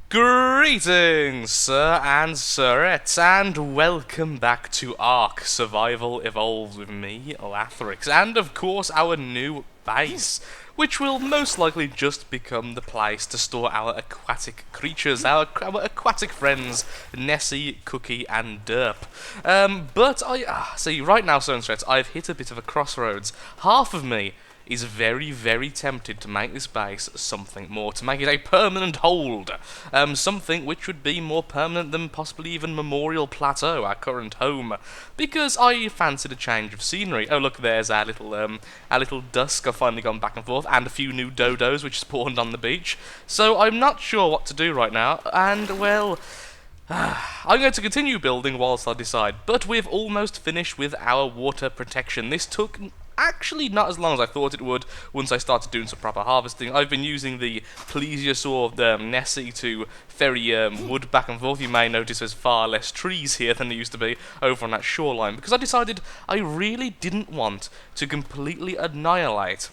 Greetings, sir and sirettes, and welcome back to ARK Survival Evolved with me, Lathrix, and of course our new base, which will most likely just become the place to store our aquatic creatures, our aquatic friends, Nessie, Cookie, and Derp. See, right now, sir and sirettes, I've hit a bit of a crossroads. Half of me is very, very tempted to make this base something more, to make it a permanent hold. Something which would be more permanent than possibly even Memorial Plateau, our current home, because I fancied a change of scenery. Oh look, there's our little dusk. I've finally gone back and forth, and a few new dodos which spawned on the beach. So I'm not sure what to do right now, and well, I'm going to continue building whilst I decide, but we've almost finished with our water protection. This took actually not as long as I thought it would once I started doing some proper harvesting. I've been using the plesiosaur Nessie to ferry wood back and forth. You may notice there's far less trees here than there used to be over on that shoreline, because I decided I really didn't want to completely annihilate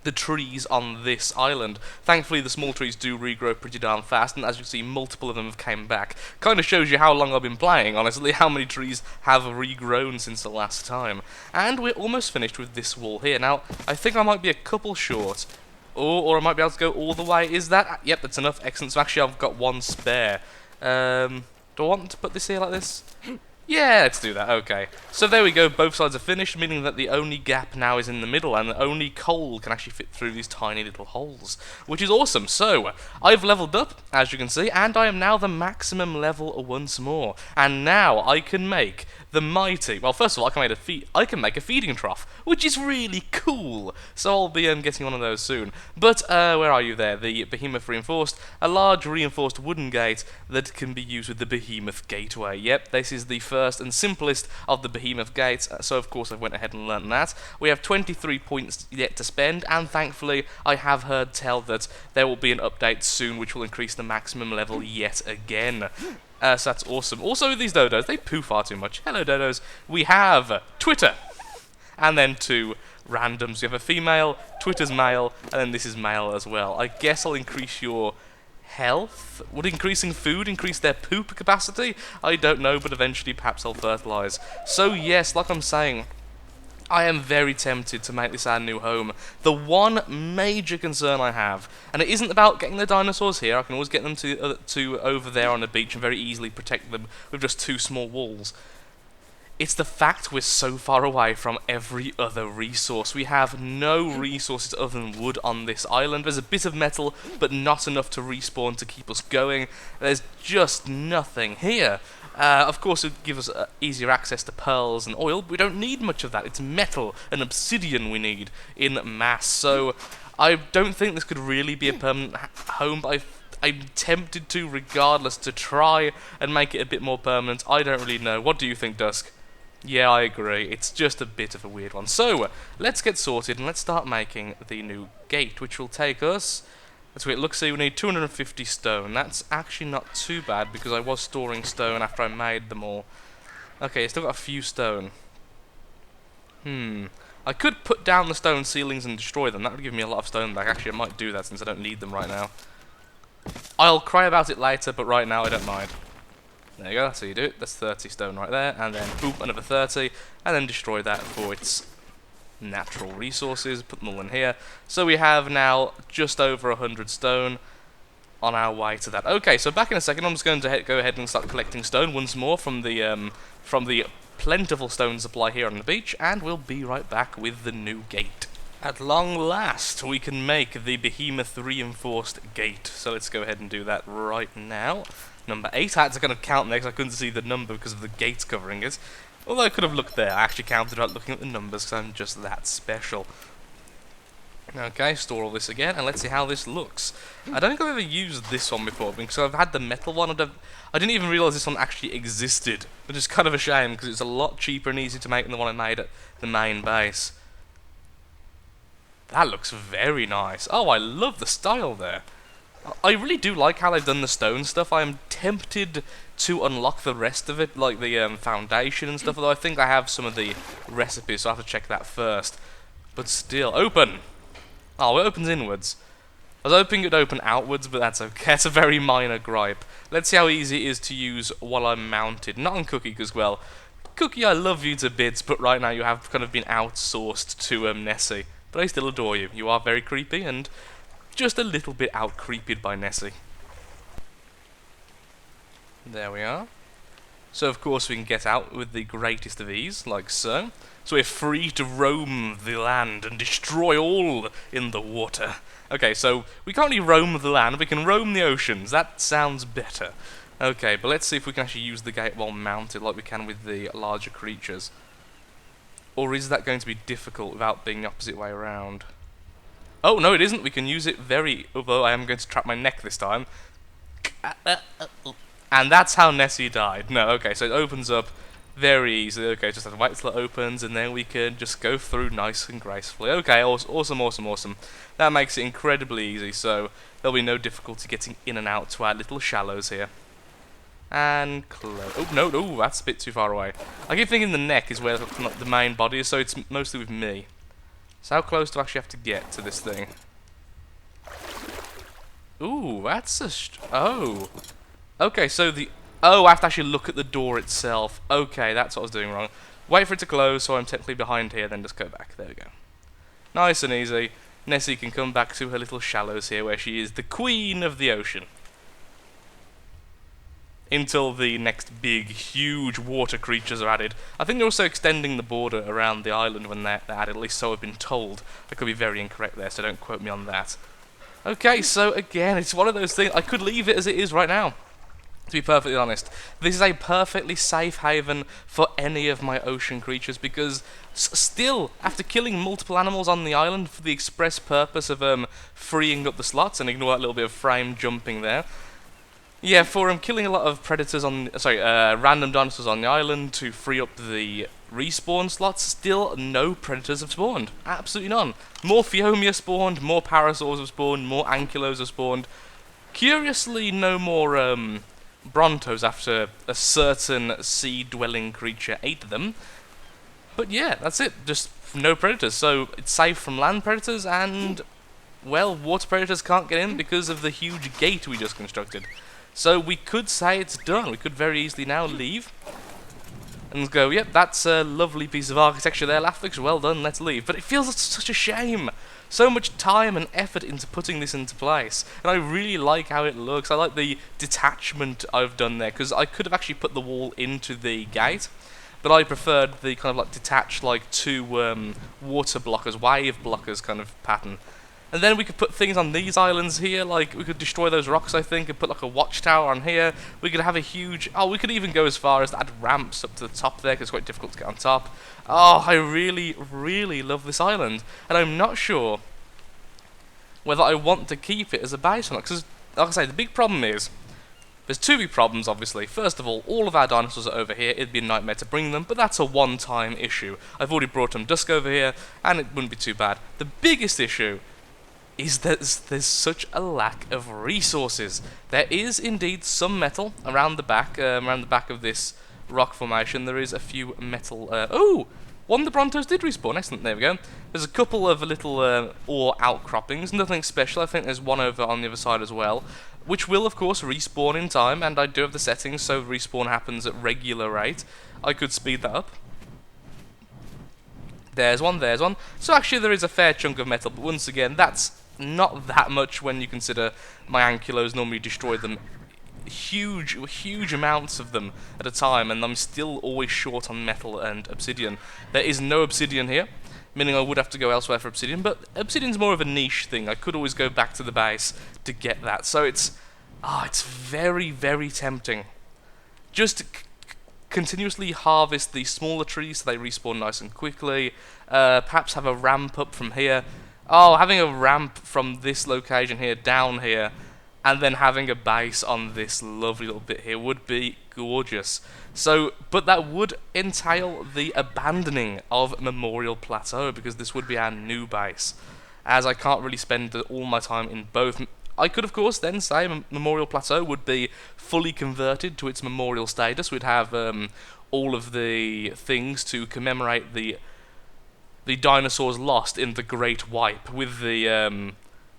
the trees on this island. Thankfully, the small trees do regrow pretty darn fast, and as you see, multiple of them have came back. Kind of shows you how long I've been playing, honestly, how many trees have regrown since the last time. And we're almost finished with this wall here. Now, I think I might be a couple short, or I might be able to go all the way. Is that? Yep, that's enough. Excellent. So actually, I've got one spare. Do I want to put this here like this? Yeah, let's do that, okay. So there we go, both sides are finished, meaning that the only gap now is in the middle, and only coal can actually fit through these tiny little holes, which is awesome. So, I've leveled up, as you can see, and I am now the maximum level once more. And now I can make the mighty, well, first of all, I can make a feeding trough, which is really cool. So I'll be getting one of those soon. But, where are you there? The Behemoth Reinforced, a large reinforced wooden gate that can be used with the Behemoth Gateway. Yep, this is the first and simplest of the Behemoth gates, so of course I went ahead and learnt that. We have 23 points yet to spend, and thankfully I have heard tell that there will be an update soon which will increase the maximum level yet again. So that's awesome. Also, these dodos, they poo far too much. Hello, dodos. We have Twitter, and then two randoms. We have a female, Twitter's male, and then this is male as well. I guess I'll increase your health? Would increasing food increase their poop capacity? I don't know, but eventually perhaps I'll fertilise. So yes, like I'm saying, I am very tempted to make this our new home. The one major concern I have, and it isn't about getting the dinosaurs here, I can always get them to over there on the beach and very easily protect them with just two small walls. It's the fact we're so far away from every other resource. We have no resources other than wood on this island. There's a bit of metal, but not enough to respawn to keep us going. There's just nothing here. Of course, it would give us easier access to pearls and oil, but we don't need much of that. It's metal and obsidian we need in mass. So I don't think this could really be a permanent home, but I'm tempted to, regardless, to try and make it a bit more permanent. I don't really know. What do you think, Dusk? Yeah, I agree. It's just a bit of a weird one. So, let's get sorted and let's start making the new gate, which will take us... Let's wait, look, see, we need 250 stone. That's actually not too bad, because I was storing stone after I made them all. Okay, still got a few stone. I could put down the stone ceilings and destroy them. That would give me a lot of stone back. Actually, I might do that since I don't need them right now. I'll cry about it later, but right now I don't mind. There you go, that's how you do it. That's 30 stone right there, and then boop, another 30, and then destroy that for its natural resources. Put them all in here. So we have now just over 100 stone on our way to that. Okay, so back in a second, I'm just going to go ahead and start collecting stone once more from the plentiful stone supply here on the beach, and we'll be right back with the new gate. At long last, we can make the Behemoth Reinforced Gate. So let's go ahead and do that right now. Number 8. I had to kind of count there because I couldn't see the number because of the gate covering it. Although I could have looked there. I actually counted without looking at the numbers because I'm just that special. Okay, store all this again, and let's see how this looks. I don't think I've ever used this one before, because I've had the metal one. I didn't even realise this one actually existed, which is kind of a shame because it's a lot cheaper and easier to make than the one I made at the main base. That looks very nice. Oh, I love the style there. I really do like how they've done the stone stuff. I am tempted to unlock the rest of it, like the foundation and stuff, although I think I have some of the recipes, so I have to check that first. But still, open! Oh, it opens inwards. I was hoping it'd open outwards, but that's okay. It's a very minor gripe. Let's see how easy it is to use while I'm mounted. Not on Cookie, because, well, Cookie, I love you to bits, but right now you have kind of been outsourced to Nessie. But I still adore you. You are very creepy, and just a little bit out-creeped by Nessie. There we are. So of course we can get out with the greatest of ease, like so. So we're free to roam the land and destroy all in the water. Okay, so we can't really roam the land, we can roam the oceans. That sounds better. Okay, but let's see if we can actually use the gate while mounted like we can with the larger creatures. Or is that going to be difficult without being the opposite way around? Oh, no it isn't. We can use it very... Although I am going to trap my neck this time. And that's how Nessie died. No, okay, so it opens up very easily. Okay, just have to wait till it opens, and then we can just go through nice and gracefully. Okay, awesome, awesome, awesome. That makes it incredibly easy, so there'll be no difficulty getting in and out to our little shallows here. And close. Oh, no, that's a bit too far away. I keep thinking the neck is where the main body is, so it's mostly with me. So how close do I actually have to get to this thing? Ooh, that's a... Oh. Okay, so the... Oh, I have to actually look at the door itself. Okay, that's what I was doing wrong. Wait for it to close, so I'm technically behind here, then just go back. There we go. Nice and easy. Nessie can come back to her little shallows here, where she is the queen of the ocean. Until the next big, huge water creatures are added. I think they're also extending the border around the island when they're added, at least so I've been told. I could be very incorrect there, so don't quote me on that. Okay, so again, it's one of those things. I could leave it as it is right now. To be perfectly honest, this is a perfectly safe haven for any of my ocean creatures because still, after killing multiple animals on the island for the express purpose of freeing up the slots, and ignore that little bit of frame jumping there, yeah, for killing a lot of predators on, random dinosaurs on the island to free up the respawn slots, still no predators have spawned. Absolutely none. More Phiomia spawned, more Parasaurs have spawned, more Ankylos have spawned. Curiously, no more Brontos after a certain sea-dwelling creature ate them. But yeah, that's it. Just no predators. So it's safe from land predators and, well, water predators can't get in because of the huge gate we just constructed. So we could say it's done. We could very easily now leave and go, yep, that's a lovely piece of architecture there, Lathrix, well done, let's leave. But it feels like such a shame. So much time and effort into putting this into place, and I really like how it looks. I like the detachment I've done there, because I could have actually put the wall into the gate, but I preferred the kind of like detached, like two water blockers, wave blockers kind of pattern. And then we could put things on these islands here, like we could destroy those rocks, I think, and put like a watchtower on here. We could have a huge... Oh, we could even go as far as to add ramps up to the top there, because it's quite difficult to get on top. Oh, I really, really love this island. And I'm not sure whether I want to keep it as a base or not, because, like I say, the big problem is... There's two big problems, obviously. First of all of our dinosaurs are over here. It'd be a nightmare to bring them, but that's a one-time issue. I've already brought them Dusk over here, and it wouldn't be too bad. The biggest issue is that there's such a lack of resources. There is indeed some metal around the back of this rock formation. There is a few metal... oh! One of the Brontos did respawn. Excellent, there we go. There's a couple of little ore outcroppings. Nothing special. I think there's one over on the other side as well, which will, of course, respawn in time, and I do have the settings so respawn happens at regular rate. I could speed that up. There's one, there's one. So actually there is a fair chunk of metal, but once again, that's not that much when you consider my Ankylos normally destroy them huge amounts of them at a time, and I'm still always short on metal and obsidian. There is no obsidian here, meaning I would have to go elsewhere for obsidian, but obsidian's more of a niche thing. I could always go back to the base to get that, so it's very, very tempting. Just continuously harvest the smaller trees so they respawn nice and quickly, perhaps have a ramp up from here. Oh, having a ramp from this location here down here, and then having a base on this lovely little bit here would be gorgeous. So, but that would entail the abandoning of Memorial Plateau, because this would be our new base, as I can't really spend all my time in both. I could, of course, then say Memorial Plateau would be fully converted to its memorial status. We'd have all of the things to commemorate the dinosaurs lost in the Great Wipe, with the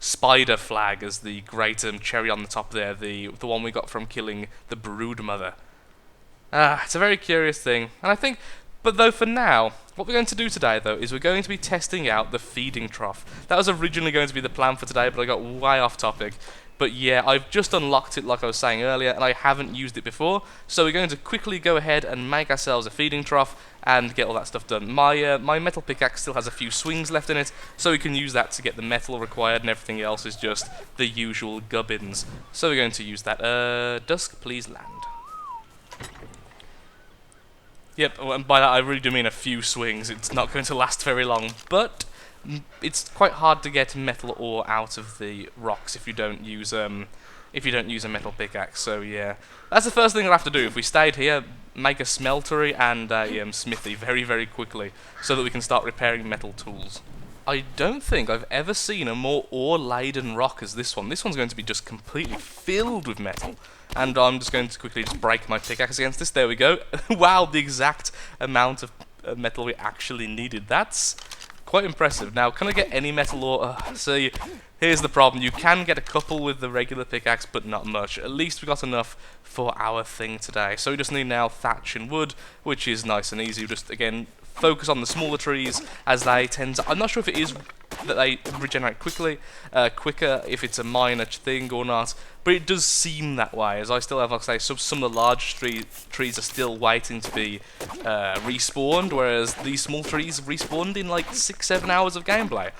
spider flag as the great cherry on the top there, the one we got from killing the brood mother. It's a very curious thing, and I think, but though for now, what we're going to do today though is we're going to be testing out the feeding trough. That was originally going to be the plan for today, but I got way off topic. But yeah, I've just unlocked it like I was saying earlier, and I haven't used it before, so we're going to quickly go ahead and make ourselves a feeding trough and get all that stuff done. My metal pickaxe still has a few swings left in it, so we can use that to get the metal required, and everything else is just the usual gubbins. So we're going to use that. Dusk, please land. Yep, and by that I really do mean a few swings. It's not going to last very long, but it's quite hard to get metal ore out of the rocks if you don't use a metal pickaxe. So yeah, that's the first thing I'll have to do. If we stayed here, make a smeltery and a smithy very, very quickly, so that we can start repairing metal tools. I don't think I've ever seen a more ore-laden rock as this one. This one's going to be just completely filled with metal. And I'm just going to quickly just break my pickaxe against this. There we go. Wow, the exact amount of metal we actually needed. That's quite impressive. Now, can I get any metal ore? See, here's the problem. You can get a couple with the regular pickaxe, but not much. At least we got enough for our thing today. So we just need now thatch and wood, which is nice and easy. Just, again, focus on the smaller trees as they tend to... I'm not sure if it is that they regenerate quicker if it's a minor thing or not, but it does seem that way, as I still have, like I say, some of the large trees are still waiting to be respawned, whereas these small trees respawned in like 6-7 hours of gameplay.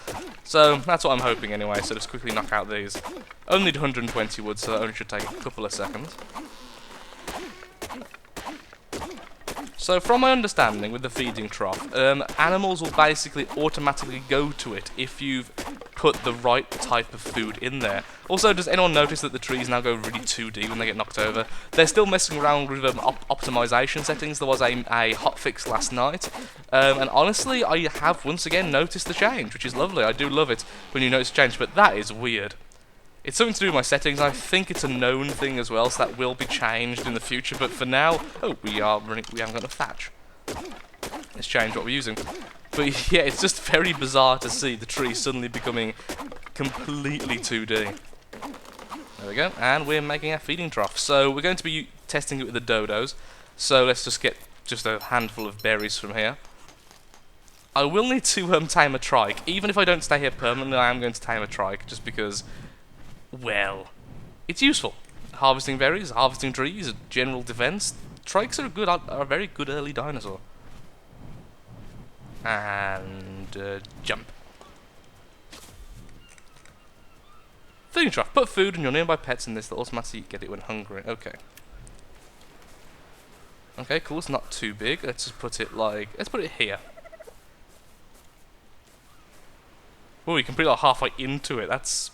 So that's what I'm hoping anyway, so just quickly knock out these. Only 120 wood, so that only should take a couple of seconds. So from my understanding with the feeding trough, animals will basically automatically go to it if you've put the right type of food in there. Also, does anyone notice that the trees now go really 2D when they get knocked over? They're still messing around with optimization settings. There was a hotfix last night, and honestly, I have once again noticed the change, which is lovely. I do love it when you notice change, but that is weird. It's something to do with my settings. I think it's a known thing as well, so that will be changed in the future. But for now, we haven't got enough thatch. Let's change what we're using. But yeah, it's just very bizarre to see the tree suddenly becoming completely 2D. There we go, and we're making our feeding trough. So we're going to be testing it with the dodos. So let's just get just a handful of berries from here. I will need to tame a trike. Even if I don't stay here permanently, I am going to tame a trike, just because... well, it's useful. Harvesting berries, harvesting trees, general defense. Trikes are a very good early dinosaur. And jump. Feeding trough. Put food and your nearby pets in this. They'll automatically get it when hungry. Okay. Okay, cool. It's not too big. Let's just put it like... let's put it here. Oh, you can put it like halfway into it. That's...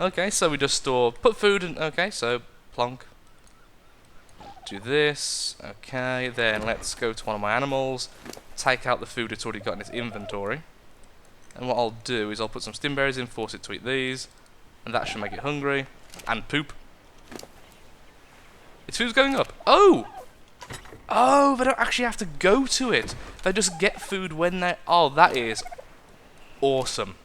Okay, so we just store... put food in... okay, so plonk. Do this. Okay, then let's go to one of my animals. Take out the food it's already got in its inventory. And what I'll do is I'll put some stimberries in, force it to eat these. And that should make it hungry. And poop. Its food's going up. Oh! Oh, they don't actually have to go to it. They just get food when they... oh, that is awesome.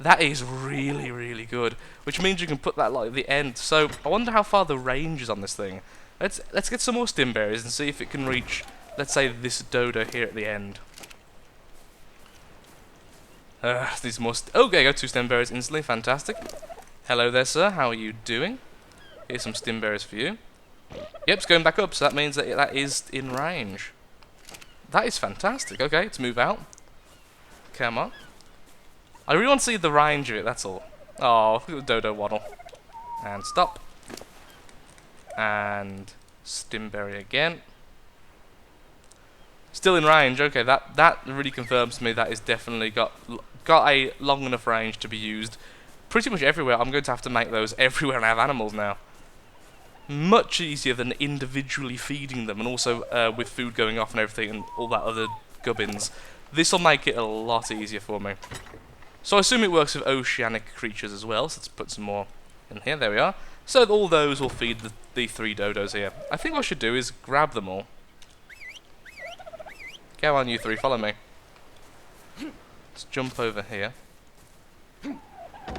That is really, really good. Which means you can put that like at the end. So I wonder how far the range is on this thing. Let's get some more stimberries and see if it can reach, let's say, this dodo here at the end. These more... okay, go 2 stimberries instantly. Fantastic. Hello there, sir. How are you doing? Here's some stimberries for you. Yep, it's going back up, so that means that that is in range. That is fantastic. Okay, let's move out. Come on. I really want to see the range of it, that's all. Oh, look at the dodo waddle. And stop. And stimberry again. Still in range. Okay, that really confirms to me that is definitely got a long enough range to be used pretty much everywhere. I'm going to have to make those everywhere and I have animals now. Much easier than individually feeding them, and also with food going off and everything and all that other gubbins. This will make it a lot easier for me. So I assume it works with oceanic creatures as well, so let's put some more in here. There we are. So all those will feed the 3 dodos here. I think what I should do is grab them all. Go on, you 3, follow me. Let's jump over here.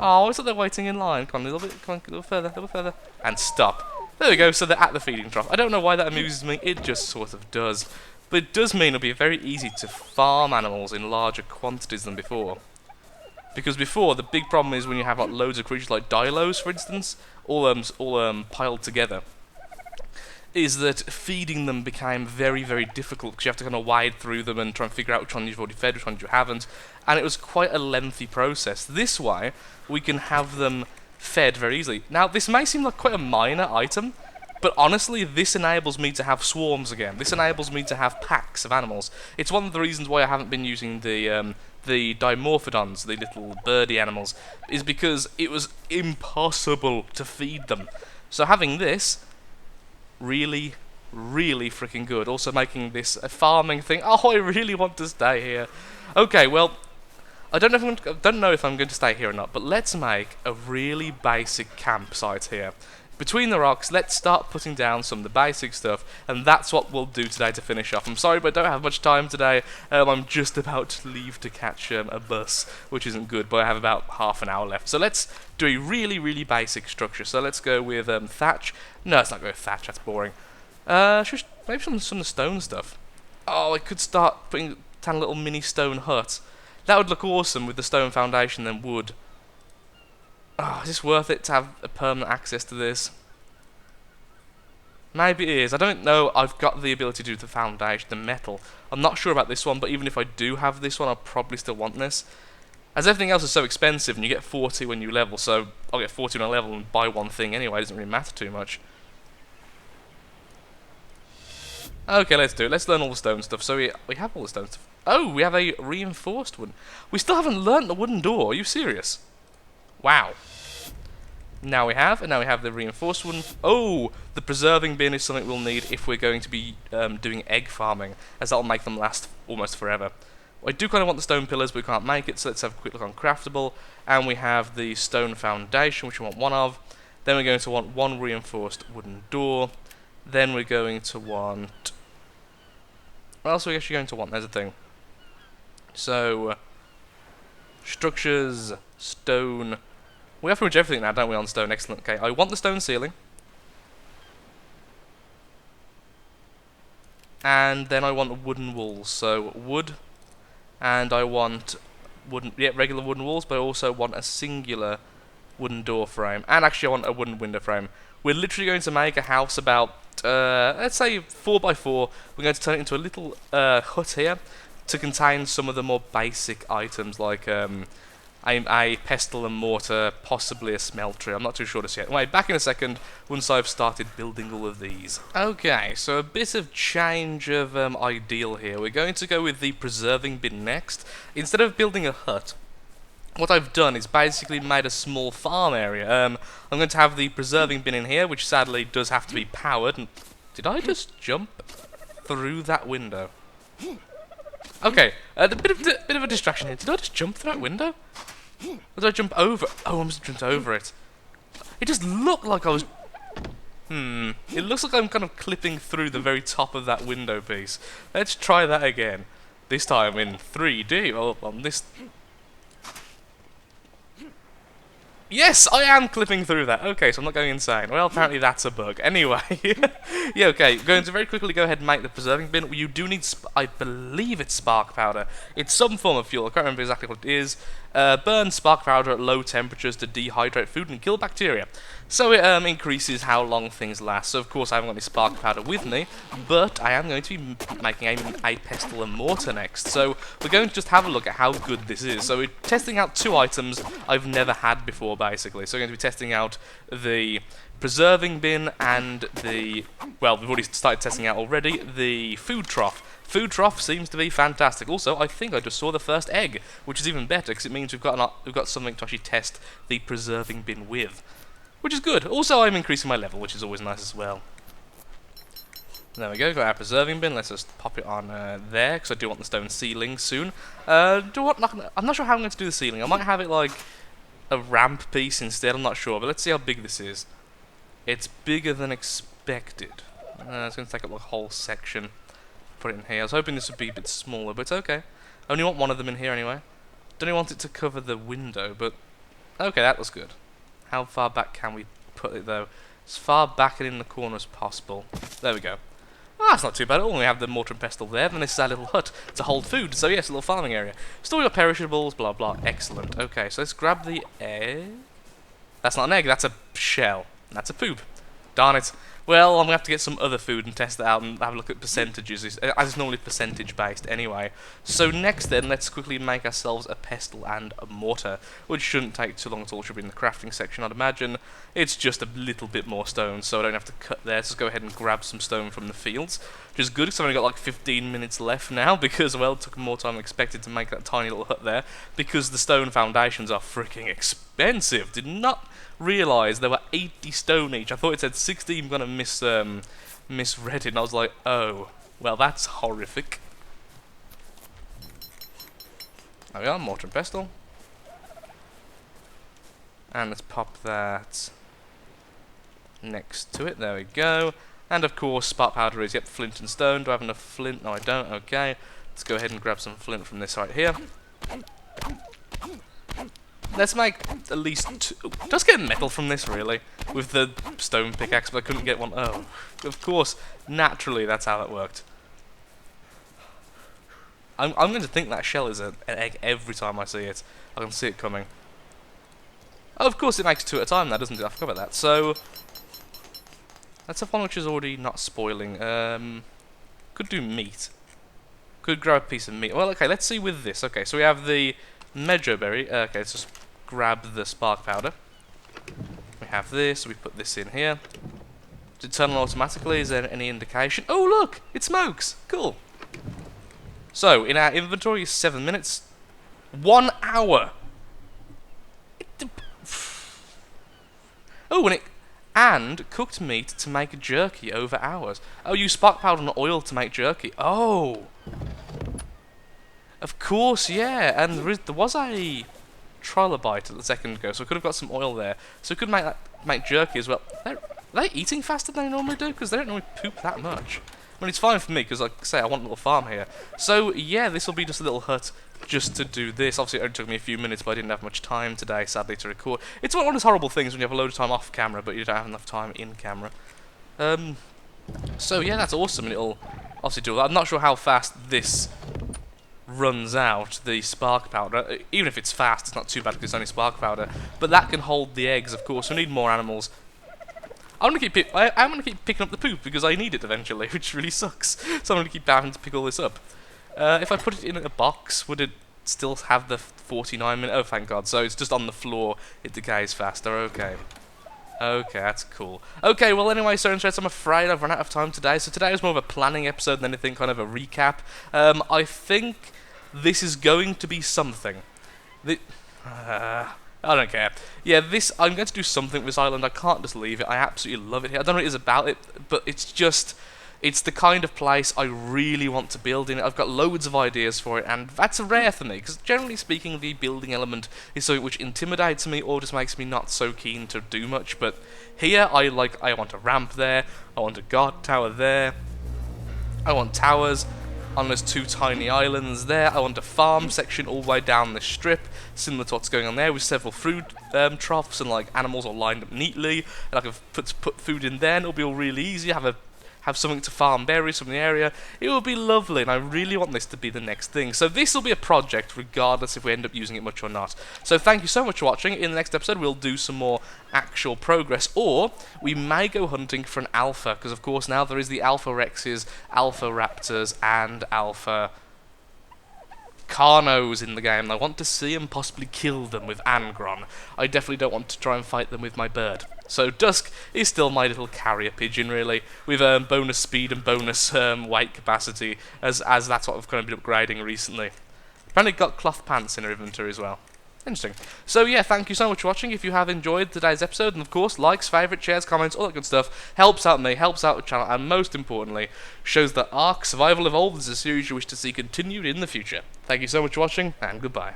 Oh, it's like they're waiting in line. Come on, a little bit, come on, a little further, and stop. There we go, so they're at the feeding trough. I don't know why that amuses me, it just sort of does. But it does mean it'll be very easy to farm animals in larger quantities than before. Because before, the big problem is when you have like loads of creatures like dilos, for instance, all piled together, is that feeding them became very, very difficult because you have to kind of wade through them and try and figure out which one you've already fed, which one you haven't, and it was quite a lengthy process. This way, we can have them fed very easily. Now, this may seem like quite a minor item, but honestly, this enables me to have swarms again. This enables me to have packs of animals. It's one of the reasons why I haven't been using the dimorphodons, the little birdie animals, is because it was impossible to feed them. So having this, really, really freaking good. Also making this a farming thing. Oh, I really want to stay here. Okay, well, I don't know if I'm going to stay here or not, but let's make a really basic campsite here. Between the rocks, let's start putting down some of the basic stuff, and that's what we'll do today to finish off. I'm sorry, but I don't have much time today. I'm just about to leave to catch a bus, which isn't good, but I have about half an hour left. So let's do a really, really basic structure. So let's go with thatch. No, let's not go with thatch, that's boring. Maybe some of the stone stuff. Oh, I could start putting down a little mini stone hut. That would look awesome with the stone foundation and wood. Oh, is this worth it to have a permanent access to this? Maybe it is. I don't know. I've got the ability to do the foundation, the metal. I'm not sure about this one, but even if I do have this one, I'll probably still want this. As everything else is so expensive, and you get 40 when you level, so I'll get 40 when I level and buy one thing anyway. It doesn't really matter too much. Okay, let's do it. Let's learn all the stone stuff. So we have all the stone stuff. Oh, we have a reinforced one. We still haven't learnt the wooden door. Are you serious? Wow. Now we have the reinforced one. Oh, the preserving bin is something we'll need if we're going to be doing egg farming, as that'll make them last almost forever. I do kind of want the stone pillars, but we can't make it, so let's have a quick look on craftable. And we have the stone foundation, which we want one of. Then we're going to want one reinforced wooden door. Then we're going to want... What else are we actually going to want? There's a thing. So, structures, stone... We have pretty much everything now, don't we, on stone? Excellent. Okay, I want the stone ceiling. And then I want wooden walls. So, wood. And I want regular wooden walls, but I also want a singular wooden door frame. And actually I want a wooden window frame. We're literally going to make a house about, let's say 4x4. We're going to turn it into a little hut here to contain some of the more basic items like a pestle and mortar, possibly a smeltery. I'm not too sure just yet. Anyway, back in a second once I've started building all of these. Okay, so a bit of change of ideal here. We're going to go with the preserving bin next. Instead of building a hut, what I've done is basically made a small farm area. I'm going to have the preserving bin in here, which sadly does have to be powered. And did I just jump through that window? Okay, a bit of a distraction here. Did I just jump through that window? Or did I jump over? Oh, I must have jumped over it. It just looked like I was... It looks like I'm kind of clipping through the very top of that window piece. Let's try that again. This time in 3D. Well, on this... Yes, I am clipping through that. Okay, so I'm not going insane. Well, apparently that's a bug. Anyway, yeah, okay. Going to very quickly go ahead and make the preserving bin. You do need, I believe it's spark powder. It's some form of fuel. I can't remember exactly what it is. Burn spark powder at low temperatures to dehydrate food and kill bacteria. So it increases how long things last. So of course I haven't got any spark powder with me, but I am going to be making a pestle and mortar next. So we're going to just have a look at how good this is. So we're testing out two items I've never had before, basically. So we're going to be testing out the preserving bin and the, well, we've already started testing out already, the food trough. Food trough seems to be fantastic. Also, I think I just saw the first egg, which is even better because it means we've got something to actually test the preserving bin with, which is good. Also, I'm increasing my level, which is always nice as well. There we go. Got our preserving bin. Let's just pop it on there because I do want the stone ceiling soon. I'm not sure how I'm going to do the ceiling. I might have it like a ramp piece instead. I'm not sure, but let's see how big this is. It's bigger than expected. It's going to take up a whole section. Put it in here. I was hoping this would be a bit smaller, but it's okay. I only want one of them in here anyway. Don't even want it to cover the window, but Okay, that was good. How far back can we put it, though? As far back and in the corner as possible. There we go. Oh, that's not too bad at all. We have the mortar and pestle there, then this is our little hut to hold food. So yes, a little farming area. Store your perishables, blah blah. Excellent. Okay, so let's grab the egg. That's not an egg, that's a shell. That's a poop. Darn it. Well, I'm going to have to get some other food and test that out and have a look at percentages, as it's normally percentage based anyway. So next then, let's quickly make ourselves a pestle and a mortar, which shouldn't take too long at all, should be in the crafting section, I'd imagine. It's just a little bit more stone, so I don't have to cut there, so let's go ahead and grab some stone from the fields, which is good, because I've only got like 15 minutes left now, because, well, it took more time than expected to make that tiny little hut there, because the stone foundations are freaking expensive. Did not realise there were 80 stone each. I thought it said 60. I'm gonna misread it, and I was like, oh, well, that's horrific. There we are, mortar and pestle, and let's pop that next to it. There we go. And of course, spark powder is, yep, flint and stone. Do I have enough flint? No, I don't. Okay, let's go ahead and grab some flint from this right here. Let's make at least two. Just get metal from this, really, with the stone pickaxe, but I couldn't get one. Oh, of course, naturally, that's how that worked. I'm going to think that shell is an egg every time I see it. I can see it coming. Oh, of course, it makes two at a time now, doesn't it? I forgot about that. So, that's the one which is already not spoiling. Could do meat. Could grab a piece of meat. Well, okay, let's see with this. Okay, so we have the Medjo berry. Okay, let's just grab the spark powder. We have this, we put this in here. Does it turn on automatically? Is there any indication? Oh look! It smokes! Cool. So, in our inventory is 7 minutes. 1 hour! Oh, and cooked meat to make jerky over hours. Oh, you spark powder and oil to make jerky. Oh! Of course, yeah, and there was a trilobite a second ago, so we could have got some oil there. So we could make jerky as well. Are they eating faster than they normally do? Because they don't normally poop that much. I mean, it's fine for me, because like I say, I want a little farm here. So yeah, this will be just a little hut just to do this. Obviously, it only took me a few minutes, but I didn't have much time today, sadly, to record. It's one of those horrible things when you have a load of time off camera, but you don't have enough time in camera. So yeah, that's awesome, and it'll obviously do that. I'm not sure how fast this runs out, the spark powder. Even if it's fast, it's not too bad because it's only spark powder. But that can hold the eggs, of course. We need more animals. I'm gonna keep picking up the poop because I need it eventually, which really sucks. So I'm gonna keep having to pick all this up. If I put it in a box, would it still have the 49 minute? Oh, thank God! So it's just on the floor. It decays faster. Okay. Okay, that's cool. Okay, well anyway, so I'm afraid I've run out of time today. So today was more of a planning episode than anything, kind of a recap. I think this is going to be something. I don't care. Yeah, I'm going to do something with this island. I can't just leave it. I absolutely love it here. I don't know what it is about it, but it's the kind of place I really want to build in. I've got loads of ideas for it, and that's rare for me, because generally speaking, the building element is something which intimidates me or just makes me not so keen to do much. But here, I want a ramp there, I want a guard tower there, I want towers on those two tiny islands there. I want a farm section all the way down the strip, similar to what's going on there, with several food troughs and like animals all lined up neatly. And I can put food in there, and it'll be all really easy. Have something to farm berries from the area. It will be lovely, and I really want this to be the next thing. So this will be a project, regardless if we end up using it much or not. So thank you so much for watching. In the next episode, we'll do some more actual progress, or we may go hunting for an alpha, because of course now there is the alpha rexes, alpha raptors, and alpha carnos in the game. I want to see and possibly kill them with Angron. I definitely don't want to try and fight them with my bird. So Dusk is still my little carrier pigeon, really, with bonus speed and bonus weight capacity, as that's what I've kind of been upgrading recently. Apparently got cloth pants in her inventory as well. Interesting. So yeah, thank you so much for watching. If you have enjoyed today's episode, and of course, likes, favourites, shares, comments, all that good stuff, helps out me, helps out the channel, and most importantly, shows that ARK Survival Evolved is a series you wish to see continued in the future. Thank you so much for watching, and goodbye.